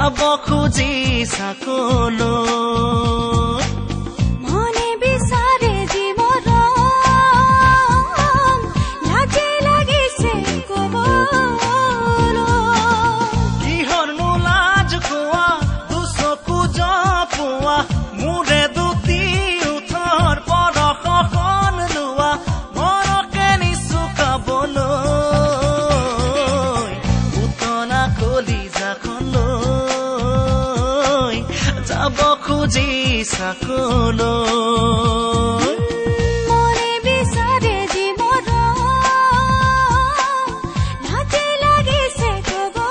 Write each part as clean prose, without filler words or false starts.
যাব খুজি চাকলৈ মনে বিচাৰে জীৱনৰ লাজে লাগিছে কবলৈ কিহৰনো লাজ কোৱা দুচকু জপোৱা মোৰে দুটি উঠৰ পৰশখন লোৱা মৰকে নিচুকাবলৈ উতলা কলিজাখনলৈ যাব খুজি চাকলৈ মনে বিচাৰে জীৱনৰ লাজে লাগিছে কবলৈ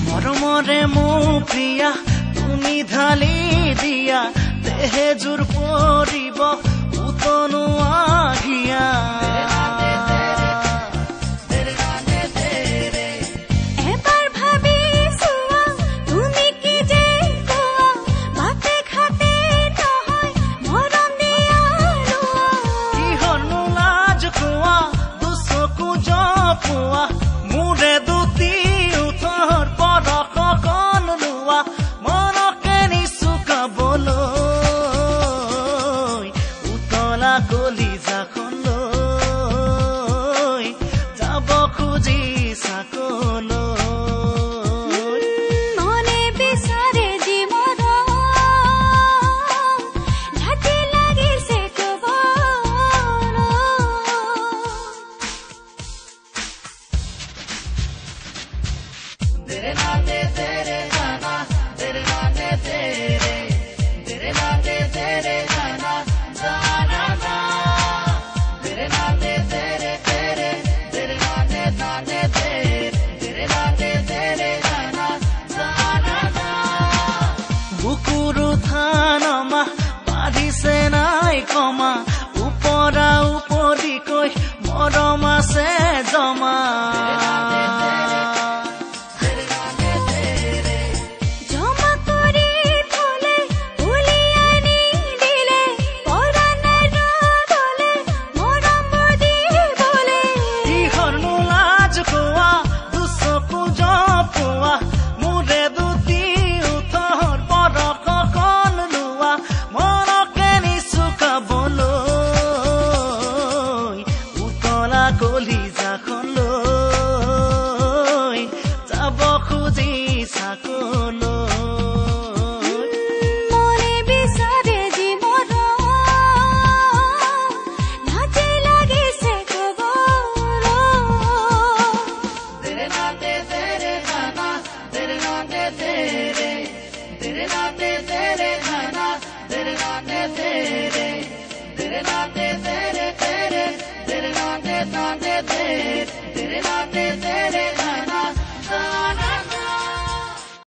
মৰমৰে মোৰ প্ৰিয়া তুমি ঢালি দিয়া দেহে জোৰ পৰিব উতনো আহিয়া এবাৰ ভাবি চোৱা তুমি কি যে কোৱা বাটে ঘাটে নহয় মৰম দিয়া লোৱা কিহৰনো লাজ কোৱা দুচকু জপোৱা মোৰে দুটি উঠৰ পৰশখন লোৱা মনকে নিচুকাবলৈ উতলা কলিজাখনলৈ যাব খুজি চাকলৈ মনে বিচাৰে জীৱনৰ লাজে লাগিছে কবলৈ বুকুৰু থানমা বাঢ়িছে নাই কমা ওপৰা উপৰিকৈ মৰম আছে জমা জমা কৰি থলে উলিয়াই নিদিলে পৰা নাই ৰ'দলে মৰম দিবলে কিহৰনো লাজ কোৱা দুচকু জপোৱা মোৰে দুটি উঠৰ পৰশখন লোৱা মনকে নিচুকাবলৈ উতলা কলিজাখনলৈ যাব খুজি চাকলৈ মনে বিচাৰে জীৱনৰ লাজে লাগিছে কবলৈ